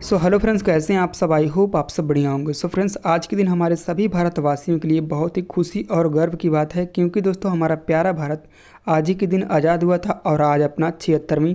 Hello friends, कैसे हैं आप सब। आई होप आप सब बढ़िया होंगे। फ्रेंड्स, आज के दिन हमारे सभी भारतवासियों के लिए बहुत ही खुशी और गर्व की बात है, क्योंकि दोस्तों हमारा प्यारा भारत आज ही के दिन आज़ाद हुआ था और आज अपना 76वीं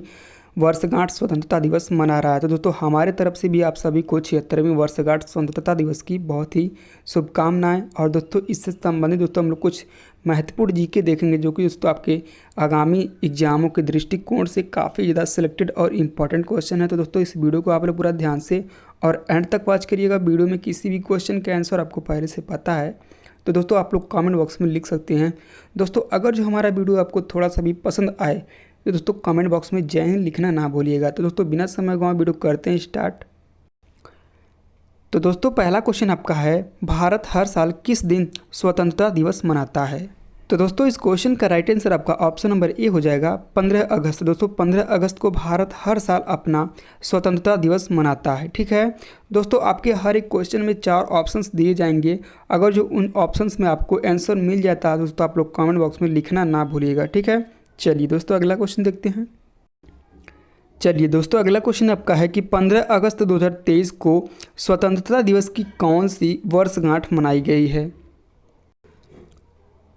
वर्षगांठ स्वतंत्रता दिवस मना रहा है। तो दोस्तों हमारे तरफ से भी आप सभी को 76वीं वर्षगांठ स्वतंत्रता दिवस की बहुत ही शुभकामनाएं। और दोस्तों इससे संबंधित दोस्तों हम लोग कुछ महत्वपूर्ण जीके देखेंगे, जो कि दोस्तों आपके आगामी एग्जामों के दृष्टिकोण से काफ़ी ज़्यादा सिलेक्टेड और इम्पॉर्टेंट क्वेश्चन है। तो दोस्तों इस वीडियो को आप लोग पूरा ध्यान से और एंड तक वॉच करिएगा। वीडियो में किसी भी क्वेश्चन का आंसर आपको पहले से पता है तो दोस्तों आप लोग कमेंट बॉक्स में लिख सकते हैं। दोस्तों अगर जो हमारा वीडियो आपको थोड़ा सा भी पसंद आए तो दोस्तों कमेंट बॉक्स में जय हिंद लिखना ना भूलिएगा। तो दोस्तों बिना समय गंवाए वीडियो करते हैं स्टार्ट। तो दोस्तों पहला क्वेश्चन आपका है, भारत हर साल किस दिन स्वतंत्रता दिवस मनाता है। तो दोस्तों इस क्वेश्चन का राइट आंसर आपका ऑप्शन नंबर ए हो जाएगा 15 अगस्त। दोस्तों 15 अगस्त को भारत हर साल अपना स्वतंत्रता दिवस मनाता है। ठीक है दोस्तों, आपके हर एक क्वेश्चन में 4 ऑप्शंस दिए जाएंगे। अगर जो उन ऑप्शंस में आपको आंसर मिल जाता है दोस्तों आप लोग कमेंट बॉक्स में लिखना ना भूलिएगा। ठीक है, चलिए दोस्तों अगला क्वेश्चन देखते हैं। चलिए दोस्तों अगला क्वेश्चन आपका है कि 15 अगस्त 2023 को स्वतंत्रता दिवस की कौन सी वर्षगांठ मनाई गई है।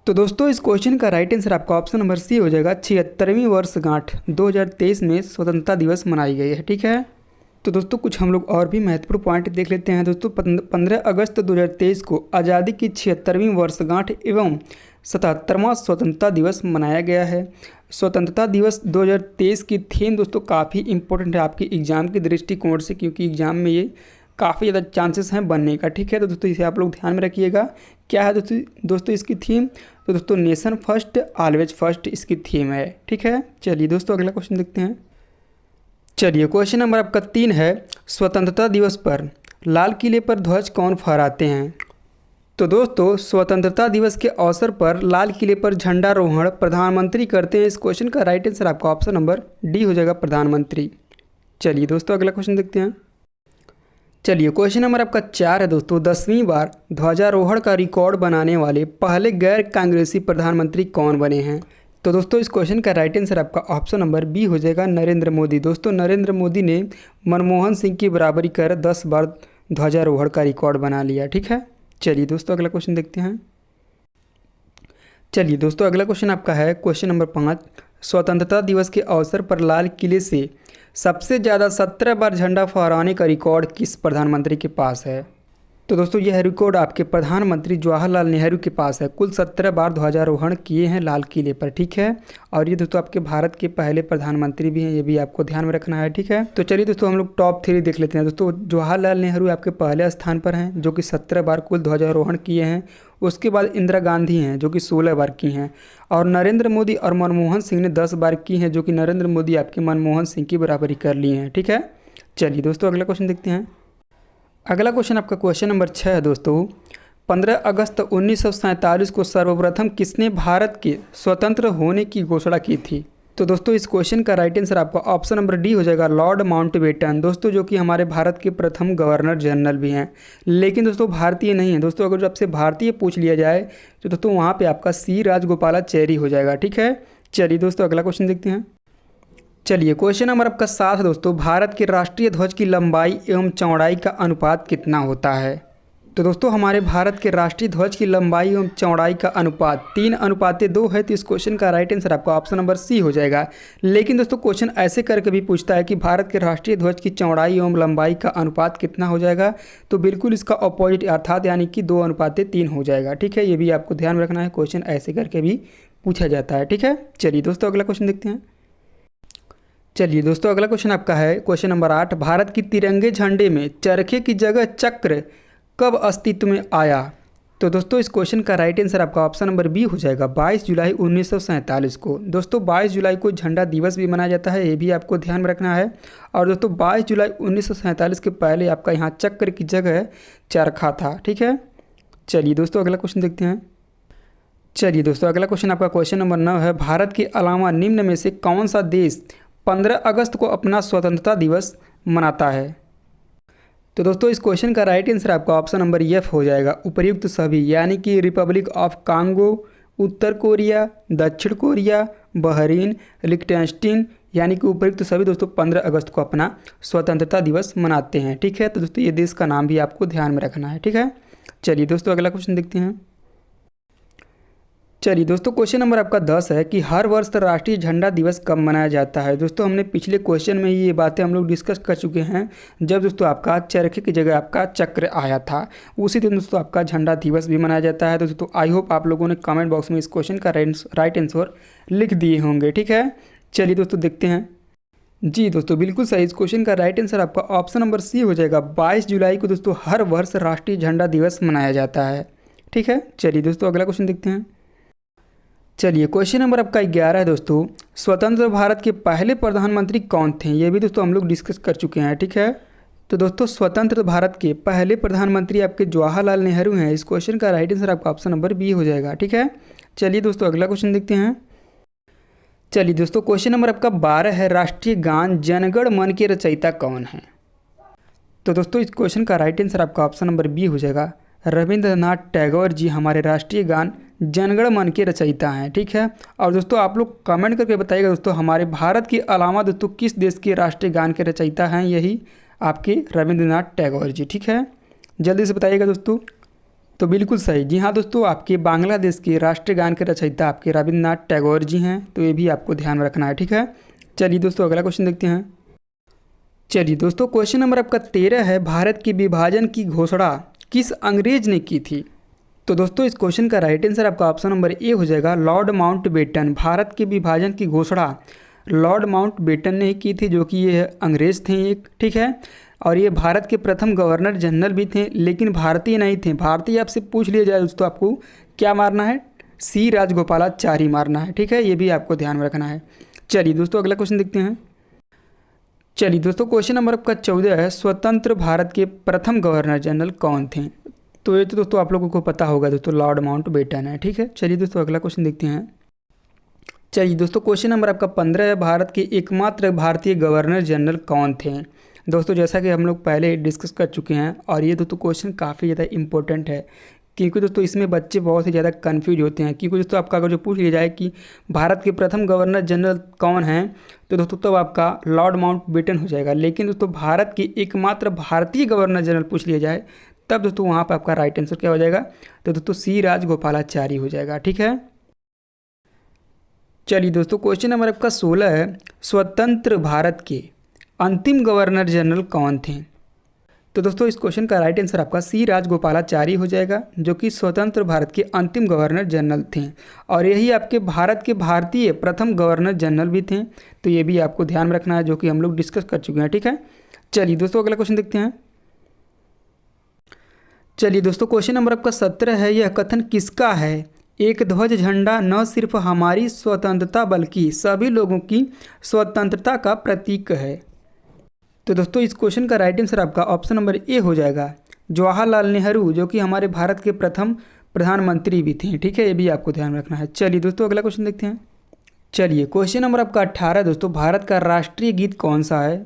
तो दोस्तों इस क्वेश्चन का राइट आंसर आपका ऑप्शन नंबर सी हो जाएगा 76वीं वर्षगांठ 2023 में स्वतंत्रता दिवस मनाई गई है। ठीक है, तो दोस्तों कुछ हम लोग और भी महत्वपूर्ण पॉइंट देख लेते हैं। दोस्तों 15 अगस्त 2023 को आज़ादी की 76वीं वर्षगांठ एवं 77वां स्वतंत्रता दिवस मनाया गया है। स्वतंत्रता दिवस 2023 की थीम दोस्तों काफ़ी इंपॉर्टेंट है आपके एग्ज़ाम के दृष्टिकोण से, क्योंकि एग्ज़ाम में ये काफ़ी ज़्यादा चांसेस हैं बनने का। ठीक है, तो दोस्तों इसे आप लोग ध्यान में रखिएगा। क्या है दोस्तों इसकी थीम, तो दोस्तों नेशन फर्स्ट ऑलवेज फर्स्ट इसकी थीम है। ठीक है, चलिए दोस्तों अगला क्वेश्चन देखते हैं। चलिए क्वेश्चन नंबर आपका 3 है, स्वतंत्रता दिवस पर लाल किले पर ध्वज कौन फहराते हैं। तो दोस्तों स्वतंत्रता दिवस के अवसर पर लाल किले पर झंडारोहण प्रधानमंत्री करते हैं। इस क्वेश्चन का राइट आंसर आपका ऑप्शन नंबर डी हो जाएगा, प्रधानमंत्री। चलिए दोस्तों अगला क्वेश्चन देखते हैं। चलिए क्वेश्चन नंबर आपका 4 है दोस्तों, 10वीं बार ध्वजारोहण का रिकॉर्ड बनाने वाले पहले गैर कांग्रेसी प्रधानमंत्री कौन बने हैं। तो दोस्तों इस क्वेश्चन का राइट आंसर आपका ऑप्शन नंबर बी हो जाएगा, नरेंद्र मोदी। दोस्तों नरेंद्र मोदी ने मनमोहन सिंह की बराबरी कर 10 बार ध्वजारोहण का रिकॉर्ड बना लिया। ठीक है, चलिए दोस्तों अगला क्वेश्चन देखते हैं। चलिए दोस्तों अगला क्वेश्चन आपका है क्वेश्चन नंबर 5, स्वतंत्रता दिवस के अवसर पर लाल किले से सबसे ज़्यादा 17 बार झंडा फहराने का रिकॉर्ड किस प्रधानमंत्री के पास है। तो दोस्तों यह रिकॉर्ड आपके प्रधानमंत्री जवाहरलाल नेहरू के पास है। कुल 17 बार ध्वजारोहण किए हैं लाल किले पर। ठीक है, और ये दोस्तों आपके भारत के पहले प्रधानमंत्री भी हैं, ये भी आपको ध्यान में रखना है। ठीक है, तो चलिए दोस्तों हम लोग टॉप 3 देख लेते हैं। दोस्तों जवाहरलाल नेहरू आपके पहले स्थान पर हैं, जो कि 17 बार कुल ध्वजारोहण किए हैं। उसके बाद इंदिरा गांधी हैं, जो कि 16 बार की हैं। और नरेंद्र मोदी और मनमोहन सिंह ने 10 बार की हैं, जो कि नरेंद्र मोदी आपके मनमोहन सिंह की बराबरी कर ली हैं। ठीक है, चलिए दोस्तों अगला क्वेश्चन देखते हैं। अगला क्वेश्चन आपका क्वेश्चन नंबर 6 है दोस्तों, 15 अगस्त 1947 को सर्वप्रथम किसने भारत के स्वतंत्र होने की घोषणा की थी। तो दोस्तों इस क्वेश्चन का राइट आंसर आपका ऑप्शन नंबर डी हो जाएगा, लॉर्ड माउंटबेटन। दोस्तों जो कि हमारे भारत के प्रथम गवर्नर जनरल भी हैं, लेकिन दोस्तों भारतीय नहीं है। दोस्तों अगर जो आपसे भारतीय पूछ लिया जाए तो दोस्तों वहाँ पे आपका सी राजगोपालाचारी हो जाएगा। ठीक है, चलिए दोस्तों अगला क्वेश्चन देखते हैं। चलिए क्वेश्चन नंबर आपका 7 है दोस्तों, भारत के राष्ट्रीय ध्वज की लंबाई एवं चौड़ाई का अनुपात कितना होता है। तो दोस्तों हमारे भारत के राष्ट्रीय ध्वज की लंबाई एवं चौड़ाई का अनुपात 3:2 है। तो इस क्वेश्चन का राइट आंसर आपका ऑप्शन नंबर सी हो जाएगा। लेकिन दोस्तों क्वेश्चन ऐसे करके भी पूछता है कि भारत के राष्ट्रीय ध्वज की चौड़ाई एवं लंबाई का अनुपात कितना हो जाएगा, तो बिल्कुल इसका अपोजिट अर्थात यानी कि 2:3 हो जाएगा। ठीक है, ये भी आपको ध्यान में रखना है, क्वेश्चन ऐसे करके भी पूछा जाता है। ठीक है, चलिए दोस्तों अगला क्वेश्चन देखते हैं। चलिए दोस्तों अगला क्वेश्चन आपका है क्वेश्चन नंबर 8, भारत की तिरंगे झंडे में चरखे की जगह चक्र कब अस्तित्व में आया। तो दोस्तों इस क्वेश्चन का राइट आंसर आपका ऑप्शन नंबर बी हो जाएगा, 22 जुलाई 1947 को। दोस्तों 22 जुलाई को झंडा दिवस भी मनाया जाता है, ये भी आपको ध्यान में रखना है। और दोस्तों 22 जुलाई 1947 के पहले आपका यहाँ चक्र की जगह चरखा था। ठीक है, चलिए दोस्तों अगला क्वेश्चन देखते हैं। चलिए दोस्तों अगला क्वेश्चन आपका क्वेश्चन नंबर 9 है, भारत के अलावा निम्न में से कौन सा देश 15 अगस्त को अपना स्वतंत्रता दिवस मनाता है। तो दोस्तों इस क्वेश्चन का राइट आंसर आपका ऑप्शन नंबर एफ हो जाएगा, उपर्युक्त सभी, यानी कि Republic of Congo, Uttar Korea, दक्षिण कोरिया, बहरीन, लिechtenstein, यानी कि उपयुक्त तो सभी दोस्तों 15 अगस्त को अपना स्वतंत्रता दिवस मनाते हैं। ठीक है, तो दोस्तों ये देश का नाम भी आपको ध्यान में रखना है। ठीक है, चलिए दोस्तों अगला क्वेश्चन देखते हैं। चलिए दोस्तों क्वेश्चन नंबर आपका 10 है कि हर वर्ष राष्ट्रीय झंडा दिवस कब मनाया जाता है। दोस्तों हमने पिछले क्वेश्चन में ये बातें हम लोग डिस्कस कर चुके हैं, जब दोस्तों आपका चरखे की जगह आपका चक्र आया था, उसी दिन दोस्तों आपका झंडा दिवस भी मनाया जाता है। तो दोस्तों आई होप आप लोगों ने कमेंट बॉक्स में इस क्वेश्चन का राइट आंसर लिख दिए होंगे। ठीक है, चलिए दोस्तों देखते हैं। जी दोस्तों बिल्कुल सही, इस क्वेश्चन का राइट आंसर आपका ऑप्शन नंबर सी हो जाएगा। 22 जुलाई को दोस्तों हर वर्ष राष्ट्रीय झंडा दिवस मनाया जाता है। ठीक है, चलिए दोस्तों अगला क्वेश्चन देखते हैं। चलिए क्वेश्चन नंबर आपका 11 है दोस्तों, स्वतंत्र भारत के पहले प्रधानमंत्री कौन थे। ये भी दोस्तों हम लोग डिस्कस कर चुके हैं। ठीक है, तो दोस्तों स्वतंत्र भारत के पहले प्रधानमंत्री आपके जवाहरलाल नेहरू हैं। इस क्वेश्चन का राइट आंसर आपका ऑप्शन नंबर बी हो जाएगा। ठीक है, चलिए दोस्तों अगला क्वेश्चन देखते हैं। चलिए दोस्तों क्वेश्चन नंबर आपका 12 है, राष्ट्रीय गान जनगण मन के रचयिता कौन है। तो दोस्तों इस क्वेश्चन का राइट आंसर आपका ऑप्शन नंबर बी हो जाएगा। रविंद्रनाथ टैगोर जी हमारे राष्ट्रीय गान जनगण मन के रचयिता हैं। ठीक है, और दोस्तों आप लोग कमेंट करके बताइएगा दोस्तों हमारे भारत के अलावा दोस्तों किस देश के राष्ट्रीय गान के रचयिता हैं यही आपके रविंद्रनाथ टैगोर जी। ठीक है, जल्दी से बताइएगा दोस्तों। तो बिल्कुल सही, जी हाँ दोस्तों, आपके बांग्लादेश के राष्ट्रीय गान के रचयिता आपके रविंद्रनाथ टैगोर जी हैं। तो ये भी आपको ध्यान में रखना है। ठीक है, चलिए दोस्तों अगला क्वेश्चन देखते हैं। चलिए दोस्तों क्वेश्चन नंबर आपका 13 है, भारत के विभाजन की घोषणा किस अंग्रेज ने की थी। तो दोस्तों इस क्वेश्चन का राइट आंसर आपका ऑप्शन नंबर ए हो जाएगा, लॉर्ड माउंटबेटन। भारत के विभाजन की घोषणा लॉर्ड माउंटबेटन ने की थी, जो कि ये अंग्रेज थे एक। ठीक है, और ये भारत के प्रथम गवर्नर जनरल भी थे, लेकिन भारतीय नहीं थे। भारतीय आपसे पूछ लिया जाए दोस्तों आपको क्या मारना है, सी राजगोपालाचारी मारना है। ठीक है, ये भी आपको ध्यान में रखना है। चलिए दोस्तों अगला क्वेश्चन देखते हैं। चलिए दोस्तों क्वेश्चन नंबर आपका 14 है, स्वतंत्र भारत के प्रथम गवर्नर जनरल कौन थे। तो ये तो दोस्तों आप लोगों को पता होगा दोस्तों, लॉर्ड माउंटबेटन है। ठीक है, चलिए दोस्तों अगला क्वेश्चन देखते हैं। चलिए दोस्तों क्वेश्चन नंबर आपका 15 है, भारत के एकमात्र भारतीय गवर्नर जनरल कौन थे। दोस्तों जैसा कि हम लोग पहले डिस्कस कर चुके हैं, और ये दोस्तों क्वेश्चन काफ़ी ज़्यादा इंपॉर्टेंट है, क्योंकि दोस्तों इसमें बच्चे बहुत ही ज़्यादा कन्फ्यूज होते हैं। क्योंकि दोस्तों आपका अगर जो पूछ लिया जाए कि भारत के प्रथम गवर्नर जनरल कौन हैं, तो दोस्तों तब आपका लॉर्ड माउंटबेटन हो जाएगा। लेकिन दोस्तों भारत के एकमात्र भारतीय गवर्नर जनरल पूछ लिया जाए, तब दोस्तों वहाँ पर आपका राइट आंसर क्या हो जाएगा, तो दोस्तों सी राजगोपालाचारी हो जाएगा। ठीक है, चलिए दोस्तों क्वेश्चन नंबर आपका 16 है, स्वतंत्र भारत के अंतिम गवर्नर जनरल कौन थे। तो दोस्तों इस क्वेश्चन का राइट आंसर आपका सी राजगोपालाचारी हो जाएगा, जो कि स्वतंत्र भारत के अंतिम गवर्नर जनरल थे, और यही आपके भारत के भारतीय प्रथम गवर्नर जनरल भी थे। तो ये भी आपको ध्यान में रखना है, जो कि हम लोग डिस्कस कर चुके हैं। ठीक है, चलिए दोस्तों अगला क्वेश्चन देखते हैं। चलिए दोस्तों क्वेश्चन नंबर आपका 17 है, यह कथन किसका है, एक ध्वज झंडा न सिर्फ हमारी स्वतंत्रता बल्कि सभी लोगों की स्वतंत्रता का प्रतीक है। तो दोस्तों इस क्वेश्चन का राइट आंसर आपका ऑप्शन नंबर ए हो जाएगा, जवाहरलाल नेहरू, जो कि हमारे भारत के प्रथम प्रधानमंत्री भी थे। ठीक है, ये भी आपको ध्यान रखना है। चलिए दोस्तों अगला क्वेश्चन देखते हैं। चलिए क्वेश्चन नंबर आपका 18 दोस्तों, भारत का राष्ट्रीय गीत कौन सा है।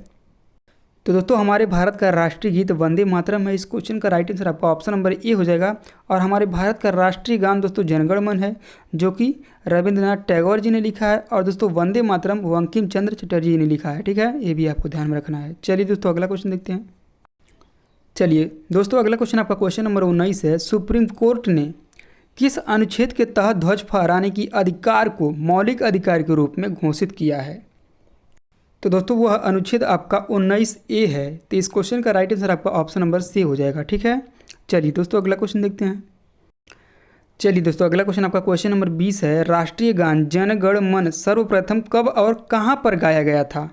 तो दोस्तों हमारे भारत का राष्ट्रीय गीत वंदे मातरम है। इस क्वेश्चन का राइट आंसर आपका ऑप्शन नंबर ए हो जाएगा। और हमारे भारत का राष्ट्रीय गान दोस्तों जनगण मन है, जो कि रविंद्रनाथ टैगोर जी ने लिखा है, और दोस्तों वंदे मातरम बंकिम चंद्र चटर्जी जी ने लिखा है। ठीक है, ये भी आपको ध्यान में रखना है। चलिए दोस्तों अगला क्वेश्चन देखते हैं। चलिए दोस्तों अगला क्वेश्चन आपका क्वेश्चन नंबर 19 है, सुप्रीम कोर्ट ने किस अनुच्छेद के तहत ध्वज फहराने की अधिकार को मौलिक अधिकार के रूप में घोषित किया है। तो दोस्तों वह अनुच्छेद आपका 19A है। तो इस क्वेश्चन का राइट आंसर आपका ऑप्शन नंबर सी हो जाएगा। ठीक है, चलिए दोस्तों अगला क्वेश्चन देखते हैं। चलिए दोस्तों अगला क्वेश्चन आपका क्वेश्चन नंबर 20 है, राष्ट्रीय गान जन गण मन सर्वप्रथम कब और कहां पर गाया गया था।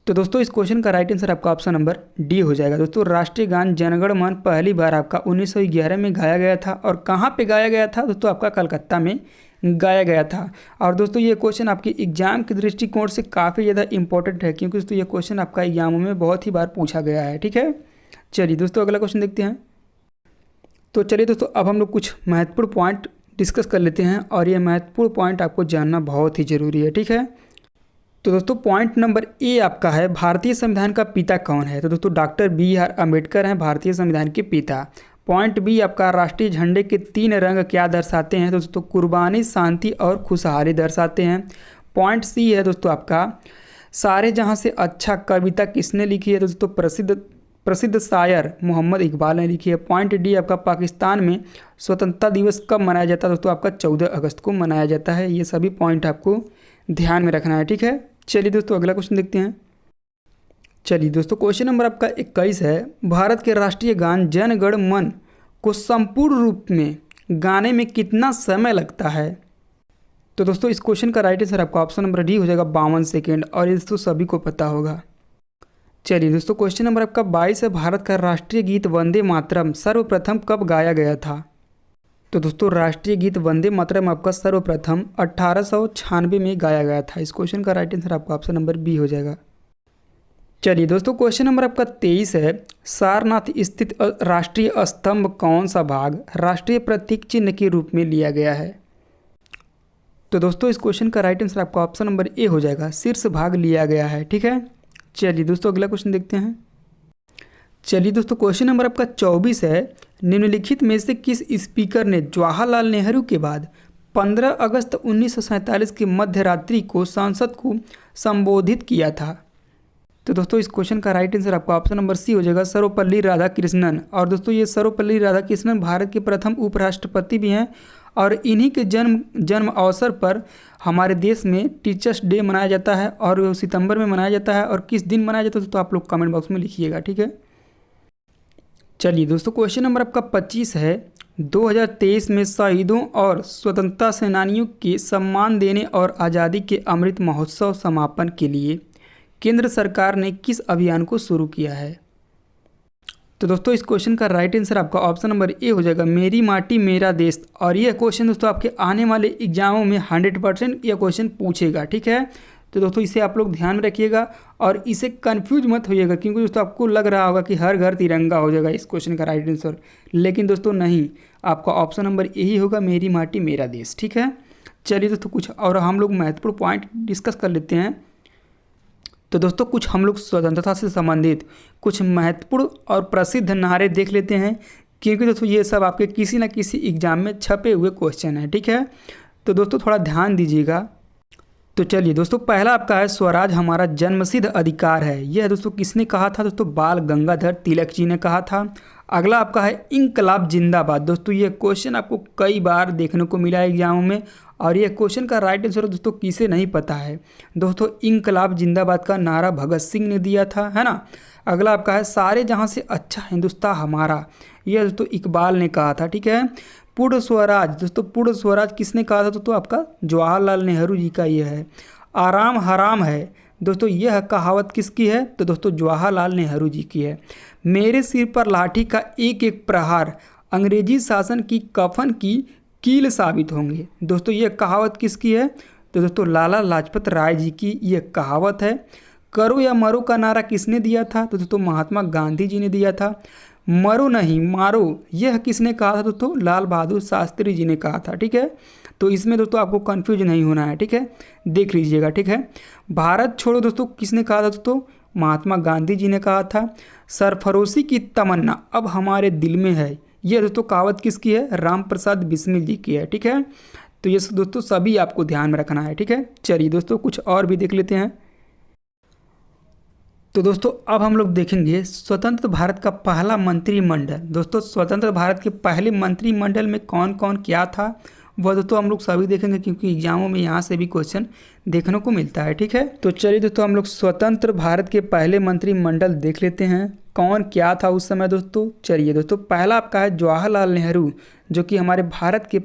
तो दोस्तों इस क्वेश्चन का राइट आंसर आपका ऑप्शन नंबर डी हो जाएगा। दोस्तों राष्ट्रीय गान जनगण मन पहली बार आपका 1911 में गाया गया था, और कहाँ पे गाया गया था दोस्तों, आपका कलकत्ता में गाया गया था। और दोस्तों ये क्वेश्चन आपके एग्जाम के दृष्टिकोण से काफ़ी ज़्यादा इंपॉर्टेंट है, क्योंकि दोस्तों ये क्वेश्चन आपका एग्जामों में बहुत ही बार पूछा गया है। ठीक है, चलिए दोस्तों अगला क्वेश्चन देखते हैं। तो चलिए दोस्तों अब हम लोग कुछ महत्वपूर्ण पॉइंट डिस्कस कर लेते हैं, और ये महत्वपूर्ण पॉइंट आपको जानना बहुत ही ज़रूरी है। ठीक है, तो दोस्तों पॉइंट नंबर ए आपका है, भारतीय संविधान का पिता कौन है। तो दोस्तों डॉक्टर BR अम्बेडकर हैं भारतीय संविधान के पिता। पॉइंट बी आपका, राष्ट्रीय झंडे के 3 रंग क्या दर्शाते हैं। तो दोस्तों कुर्बानी, शांति और खुशहाली दर्शाते हैं। पॉइंट सी है दोस्तों आपका सारे जहाँ से अच्छा कविता किसने लिखी है दोस्तों? प्रसिद्ध शायर मोहम्मद इकबाल ने लिखी है। पॉइंट डी आपका पाकिस्तान में स्वतंत्रता दिवस कब मनाया जाता है दोस्तों? आपका 14 अगस्त को मनाया जाता है। ये सभी पॉइंट आपको ध्यान में रखना है, ठीक है। चलिए दोस्तों अगला क्वेश्चन देखते हैं। चलिए दोस्तों क्वेश्चन नंबर आपका 21 है, भारत के राष्ट्रीय गान जन गण मन को संपूर्ण रूप में गाने में कितना समय लगता है? तो दोस्तों इस क्वेश्चन का राइट आंसर आपका ऑप्शन नंबर डी हो जाएगा 52 सेकेंड, और ये दोस्तों सभी को पता होगा। चलिए दोस्तों क्वेश्चन नंबर आपका 22 है, भारत का राष्ट्रीय गीत वंदे मातरम सर्वप्रथम कब गाया गया था? तो दोस्तों राष्ट्रीय गीत वंदे मातरम आपका सर्वप्रथम 1896 में गाया गया था। इस क्वेश्चन का राइट आंसर आपका ऑप्शन नंबर बी हो जाएगा। चलिए दोस्तों क्वेश्चन नंबर आपका 23 है, सारनाथ स्थित राष्ट्रीय स्तंभ कौन सा भाग राष्ट्रीय प्रतीक चिन्ह के रूप में लिया गया है? तो दोस्तों इस क्वेश्चन का राइट आंसर आपका ऑप्शन नंबर ए हो जाएगा, शीर्ष भाग लिया गया है, ठीक है। चलिए दोस्तों अगला क्वेश्चन देखते हैं। चलिए दोस्तों क्वेश्चन नंबर आपका 24 है, निम्नलिखित में से किस स्पीकर ने जवाहरलाल नेहरू के बाद 15 अगस्त 1947 की मध्य रात्रि को संसद को संबोधित किया था? तो दोस्तों इस क्वेश्चन का राइट आंसर आपका ऑप्शन नंबर सी हो जाएगा, सर्वपल्ली राधाकृष्णन। और दोस्तों ये सर्वपल्ली राधाकृष्णन भारत के प्रथम उपराष्ट्रपति भी हैं, और इन्हीं के जन्म अवसर पर हमारे देश में टीचर्स डे मनाया जाता है, और वो सितंबर में मनाया जाता है। और किस दिन मनाया जाता है तो आप लोग कमेंट बॉक्स में लिखिएगा, ठीक है। चलिए दोस्तों क्वेश्चन नंबर आपका 25 है, 2023 में शहीदों और स्वतंत्रता सेनानियों के सम्मान देने और आज़ादी के अमृत महोत्सव समापन के लिए केंद्र सरकार ने किस अभियान को शुरू किया है? तो दोस्तों इस क्वेश्चन का राइट आंसर आपका ऑप्शन नंबर ए हो जाएगा, मेरी माटी मेरा देश। और यह क्वेश्चन दोस्तों आपके आने वाले एग्जामों में 100% यह क्वेश्चन पूछेगा, ठीक है। तो दोस्तों इसे आप लोग ध्यान में रखिएगा और इसे कंफ्यूज मत होइएगा, क्योंकि दोस्तों आपको लग रहा होगा कि हर घर तिरंगा हो जाएगा इस क्वेश्चन का राइट आंसर, लेकिन दोस्तों नहीं, आपका ऑप्शन नंबर यही होगा, मेरी माटी मेरा देश, ठीक है। चलिए दोस्तों कुछ और हम लोग महत्वपूर्ण पॉइंट डिस्कस कर लेते हैं। तो दोस्तों कुछ हम लोग स्वतंत्रता से संबंधित कुछ महत्वपूर्ण और प्रसिद्ध नारे देख लेते हैं, क्योंकि दोस्तों ये सब आपके किसी न किसी एग्जाम में छपे हुए क्वेश्चन हैं, ठीक है। तो दोस्तों थोड़ा ध्यान दीजिएगा। तो चलिए दोस्तों पहला आपका है, स्वराज हमारा जन्मसिद्ध अधिकार है। यह दोस्तों किसने कहा था? दोस्तों बाल गंगाधर तिलक जी ने कहा था। अगला आपका है, इंकलाब जिंदाबाद। दोस्तों ये क्वेश्चन आपको कई बार देखने को मिला है एग्जामों में, और यह क्वेश्चन का राइट आंसर दोस्तों किसे नहीं पता है? दोस्तों इंकलाब जिंदाबाद का नारा भगत सिंह ने दिया था, है ना। अगला आपका है, सारे जहां से अच्छा हिंदुस्तान हमारा। यह दोस्तों इकबाल ने कहा था, ठीक है। पूर्ण स्वराज, दोस्तों पूर्ण स्वराज किसने कहा था? दोस्तों आपका जवाहरलाल नेहरू जी का यह है। आराम हराम है, दोस्तों यह कहावत किसकी है? तो दोस्तों जवाहरलाल नेहरू जी की है। मेरे सिर पर लाठी का एक एक प्रहार अंग्रेजी शासन की कफन की कील साबित होंगे। दोस्तों यह कहावत किसकी है? तो दोस्तों लाला लाजपत राय जी की यह कहावत है। करो या मरो का नारा किसने दिया था? तो दोस्तों महात्मा गांधी जी ने दिया था। मरो नहीं मारो यह किसने कहा था? दोस्तों लाल बहादुर शास्त्री जी ने कहा था, ठीक है। तो इसमें दोस्तों आपको कंफ्यूज नहीं होना है, ठीक है, देख लीजिएगा, ठीक है। भारत छोड़ो दोस्तों किसने कहा था? दोस्तों महात्मा गांधी जी ने कहा था। सरफरोशी की तमन्ना अब हमारे दिल में है, यह दोस्तों कहावत किसकी है? राम प्रसाद बिस्मिल जी की है, ठीक है। तो ये दोस्तों सभी आपको ध्यान में रखना है, ठीक है। चलिए दोस्तों कुछ और भी देख लेते हैं। तो दोस्तों अब हम लोग देखेंगे स्वतंत्र भारत का पहला मंत्रिमंडल। दोस्तों स्वतंत्र भारत के पहले मंत्रिमंडल में कौन कौन क्या था वह दोस्तों हम लोग सभी देखेंगे, क्योंकि एग्जामों में यहाँ से भी क्वेश्चन देखने को मिलता है, ठीक है। तो चलिए दोस्तों हम लोग स्वतंत्र भारत के पहले मंत्रिमंडल देख लेते हैं कौन क्या था उस समय दोस्तों। चलिए दोस्तों पहला आपका है जवाहरलाल नेहरू, जो कि हमारे भारत के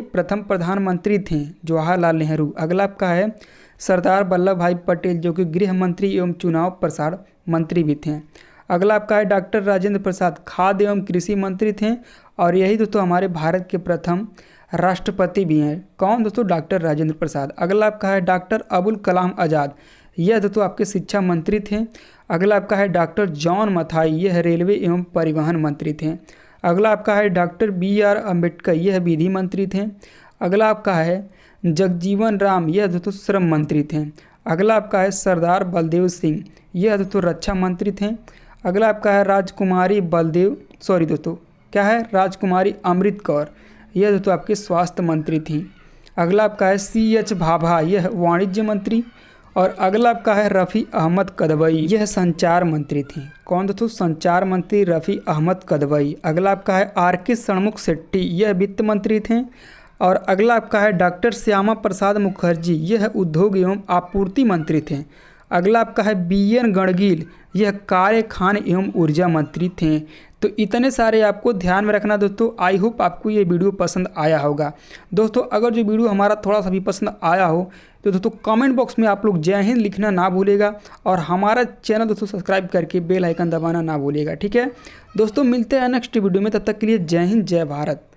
प्रथम प्रधानमंत्री थे जवाहरलाल नेहरू। अगला आपका है सरदार वल्लभ भाई पटेल, जो कि गृह मंत्री एवं चुनाव प्रसार मंत्री भी थे। अगला आपका है डॉक्टर राजेंद्र प्रसाद, खाद्य एवं कृषि मंत्री थे, और यही दोस्तों हमारे भारत के प्रथम राष्ट्रपति भी हैं। कौन दोस्तों? डॉक्टर राजेंद्र प्रसाद। अगला आपका है डॉक्टर अबुल कलाम आज़ाद, यह दोस्तों आपके शिक्षा मंत्री थे। अगला आपका है डॉक्टर जॉन मथाई, यह रेलवे एवं परिवहन मंत्री थे। अगला आपका है डॉक्टर BR अम्बेडकर, यह विधि मंत्री थे। अगला आपका है जगजीवन राम, यह दोस्तों श्रम मंत्री थे। अगला आपका है सरदार बलदेव सिंह, यह दोस्तों रक्षा मंत्री थे। अगला आपका है राजकुमारी अमृत कौर, यह दोस्तों आपके स्वास्थ्य मंत्री थी। अगला आपका है CH भाभा, यह वाणिज्य मंत्री। और अगला आपका है रफ़ी अहमद कदवई, यह संचार मंत्री थे। कौन दोस्तों? संचार मंत्री रफ़ी अहमद कदवई। अगला आपका है RK षणमुख शेट्टी, यह वित्त मंत्री थे। और अगला आपका है डॉक्टर श्यामा प्रसाद मुखर्जी, यह उद्योग एवं आपूर्ति मंत्री थे। अगला आपका है BN गणगिल, यह कार्य खान एवं ऊर्जा मंत्री थे। तो इतने सारे आपको ध्यान में रखना दोस्तों। आई होप आपको ये वीडियो पसंद आया होगा। दोस्तों अगर जो वीडियो हमारा थोड़ा सा भी पसंद आया हो तो दोस्तों कमेंट बॉक्स में आप लोग जय हिंद लिखना ना भूलेगा और हमारा चैनल दोस्तों सब्सक्राइब करके बेल आइकन दबाना ना भूलेगा। ठीक है दोस्तों, मिलते हैं नेक्स्ट वीडियो में, तब तक के लिए जय हिंद जय भारत।